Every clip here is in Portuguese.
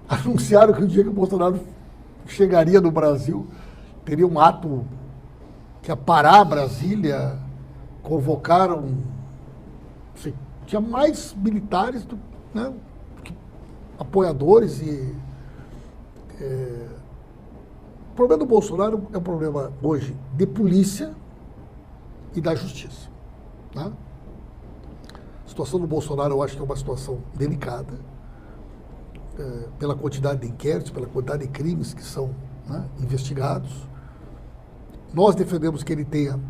anunciaram que o dia que o Bolsonaro chegaria no Brasil, teria um ato que ia parar Brasília, convocaram, assim, tinha mais militares do, né, que apoiadores e... o problema do Bolsonaro é um problema hoje de polícia e da justiça. Né? A situação do Bolsonaro eu acho que é uma situação delicada, pela quantidade de inquéritos, pela quantidade de crimes que são, né, investigados. Nós defendemos que ele tenha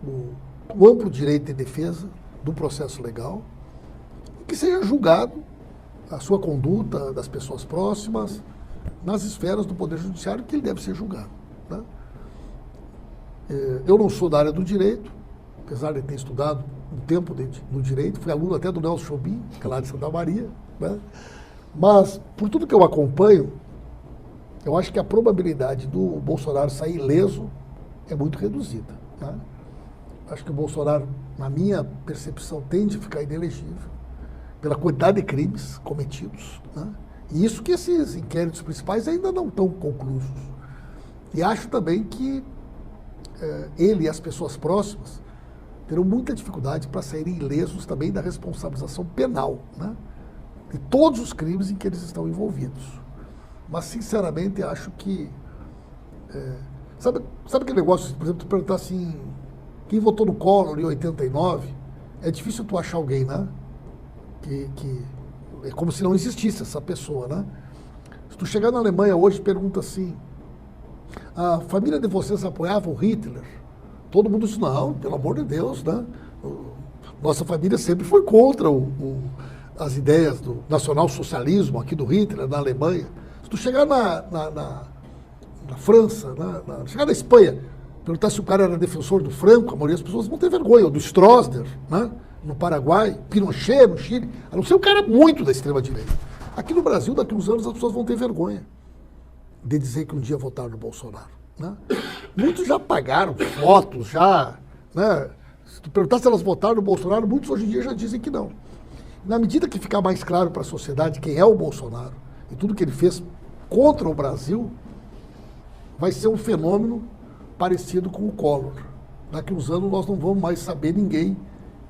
o amplo direito de defesa do processo legal e que seja julgado a sua conduta das pessoas próximas nas esferas do Poder Judiciário que ele deve ser julgado. Né? Eu não sou da área do direito, apesar de ter estudado um tempo no direito, fui aluno até do Nelson Jobim, que é lá de Santa Maria, né? Mas, por tudo que eu acompanho, eu acho que a probabilidade do Bolsonaro sair ileso é muito reduzida. Né? Acho que o Bolsonaro, na minha percepção, tende a ficar inelegível pela quantidade de crimes cometidos. Né? E isso que esses inquéritos principais ainda não estão conclusos. E acho também que ele e as pessoas próximas terão muita dificuldade para saírem ilesos também da responsabilização penal, né? De todos os crimes em que eles estão envolvidos. Mas, sinceramente, acho que... sabe aquele negócio, por exemplo, tu perguntar assim, quem votou no Collor em 89, é difícil tu achar alguém, né? Que é como se não existisse essa pessoa, né? Se tu chegar na Alemanha hoje e pergunta assim, a família de vocês apoiava o Hitler? Todo mundo diz, não, pelo amor de Deus, né? Nossa família sempre foi contra as ideias do nacional-socialismo aqui do Hitler, na Alemanha. Se tu chegar na França, chegar na Espanha, perguntar se o cara era defensor do Franco, a maioria das pessoas vão ter vergonha, ou do Stroessner, né? No Paraguai, Pinochet no Chile, a não ser um cara muito da extrema-direita. Aqui no Brasil, daqui a uns anos, as pessoas vão ter vergonha de dizer que um dia votaram no Bolsonaro. Né? Muitos já pagaram fotos, já... Né? Se tu perguntar se elas votaram no Bolsonaro, muitos hoje em dia já dizem que não. Na medida que ficar mais claro para a sociedade quem é o Bolsonaro e tudo que ele fez contra o Brasil, vai ser um fenômeno parecido com o Collor. Daqui a uns anos nós não vamos mais saber ninguém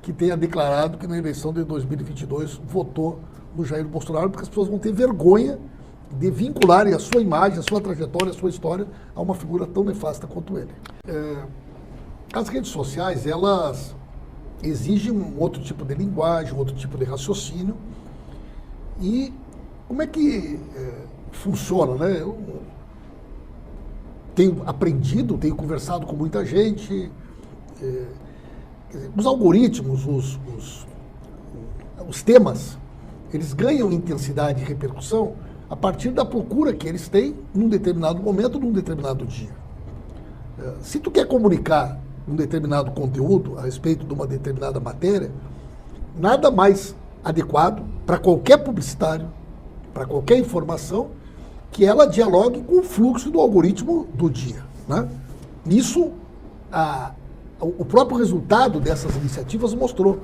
que tenha declarado que na eleição de 2022 votou no Jair Bolsonaro, porque as pessoas vão ter vergonha de vincularem a sua imagem, a sua trajetória, a sua história a uma figura tão nefasta quanto ele. As redes sociais, elas exigem um outro tipo de linguagem, um outro tipo de raciocínio. E como é que funciona, né? Eu tenho aprendido, tenho conversado com muita gente. Os algoritmos, os temas, eles ganham intensidade e repercussão a partir da procura que eles têm num determinado momento, num determinado dia. Se tu quer comunicar um determinado conteúdo a respeito de uma determinada matéria, nada mais adequado para qualquer publicitário, para qualquer informação, que ela dialogue com o fluxo do algoritmo do dia. Né? Isso, o próprio resultado dessas iniciativas mostrou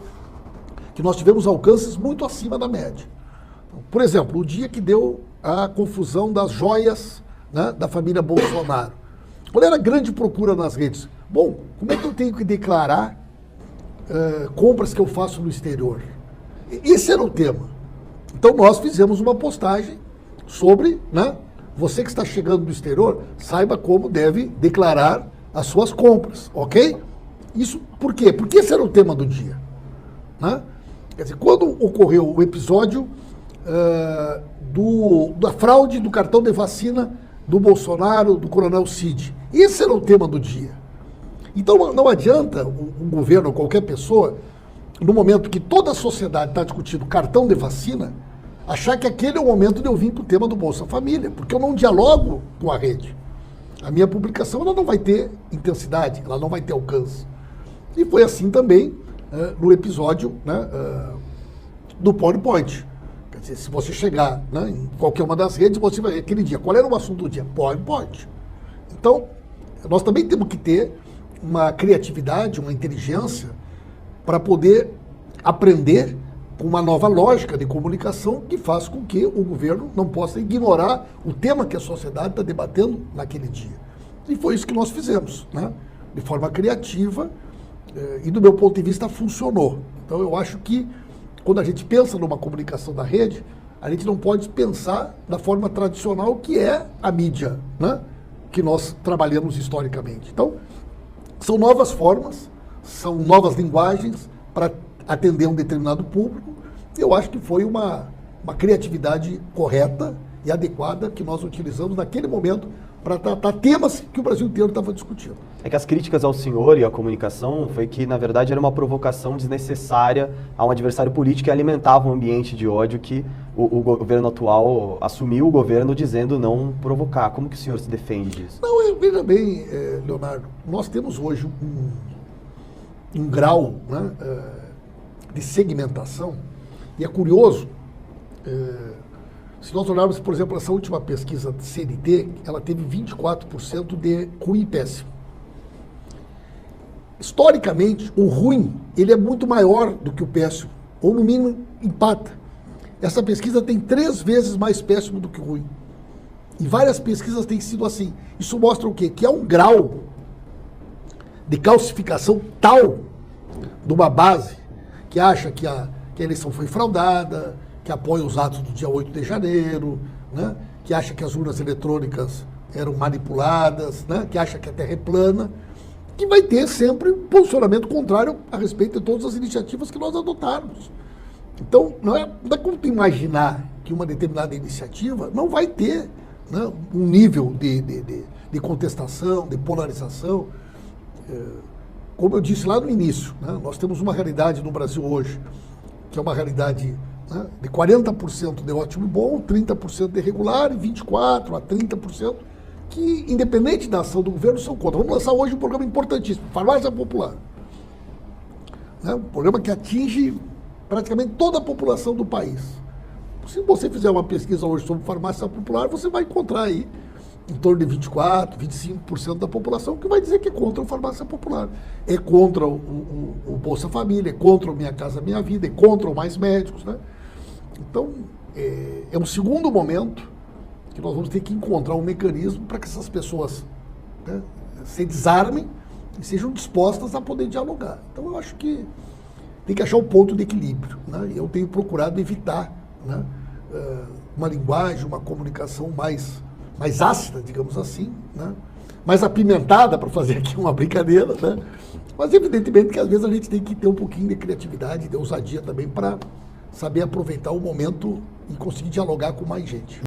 que nós tivemos alcances muito acima da média. Por exemplo, o dia que deu a confusão das joias, né, da família Bolsonaro. Qual era a grande procura nas redes? Bom, como é que eu tenho que declarar compras que eu faço no exterior? Esse era o tema. Então nós fizemos uma postagem sobre, né, você que está chegando do exterior, saiba como deve declarar as suas compras, ok? Isso por quê? Porque esse era o tema do dia. Né? Quer dizer, quando ocorreu o episódio da fraude do cartão de vacina do Bolsonaro, do Coronel Cid, esse era o tema do dia. Então não adianta um governo ou qualquer pessoa, no momento que toda a sociedade está discutindo cartão de vacina, achar que aquele é o momento de eu vir para o tema do Bolsa Família, porque eu não dialogo com a rede. A minha publicação ela não vai ter intensidade, ela não vai ter alcance. E foi assim também no episódio, né, do PowerPoint. Quer dizer, se você chegar, né, em qualquer uma das redes, você vai ver aquele dia. Qual era o assunto do dia? PowerPoint. Então, nós também temos que ter uma criatividade, uma inteligência para poder aprender com uma nova lógica de comunicação que faz com que o governo não possa ignorar o tema que a sociedade está debatendo naquele dia. E foi isso que nós fizemos, né? De forma criativa, e do meu ponto de vista funcionou. Então eu acho que quando a gente pensa numa comunicação da rede, a gente não pode pensar da forma tradicional que é a mídia, né? Que nós trabalhamos historicamente. Então, são novas formas, são novas linguagens para atender um determinado público. Eu acho que foi uma criatividade correta e adequada que nós utilizamos naquele momento para tratar temas que o Brasil inteiro estava discutindo. É que as críticas ao senhor e à comunicação foi que, na verdade, era uma provocação desnecessária a um adversário político e alimentava um ambiente de ódio que o governo atual assumiu o governo dizendo não provocar. Como que o senhor se defende disso? Não, veja bem, Leonardo, nós temos hoje um grau, né, de segmentação, e é curioso, se nós olharmos, por exemplo, essa última pesquisa do CNT, ela teve 24% de ruim e péssimo. Historicamente, o ruim, ele é muito maior do que o péssimo, ou no mínimo empata. Essa pesquisa tem 3 vezes mais péssimo do que ruim. E várias pesquisas têm sido assim. Isso mostra o quê? Que há um grau de calcificação tal de uma base que acha que a eleição foi fraudada, que apoia os atos do dia 8 de janeiro, né? Que acha que as urnas eletrônicas eram manipuladas, né? Que acha que a Terra é plana, que vai ter sempre um posicionamento contrário a respeito de todas as iniciativas que nós adotarmos. Então, não é como tu imaginar que uma determinada iniciativa não vai ter, né, um nível de contestação, de polarização. Como eu disse lá no início, né, nós temos uma realidade no Brasil hoje, que é uma realidade, né, de 40% de ótimo e bom, 30% de irregular e 24% a 30% que, independente da ação do governo, são contra. Vamos lançar hoje um programa importantíssimo, Farmácia Popular. Né, um programa que atinge praticamente toda a população do país. Se você fizer uma pesquisa hoje sobre farmácia popular, você vai encontrar aí em torno de 24%, 25% da população que vai dizer que é contra a farmácia popular. É contra o Bolsa Família, é contra o Minha Casa Minha Vida, é contra o Mais Médicos, né? Então, é um segundo momento que nós vamos ter que encontrar um mecanismo para que essas pessoas, né, se desarmem e sejam dispostas a poder dialogar. Então, eu acho que tem que achar um ponto de equilíbrio, né? Eu tenho procurado evitar, né, uma linguagem, uma comunicação mais ácida, digamos assim, né? Mais apimentada, para fazer aqui uma brincadeira, né? Mas evidentemente que às vezes a gente tem que ter um pouquinho de criatividade, de ousadia também para saber aproveitar o momento e conseguir dialogar com mais gente.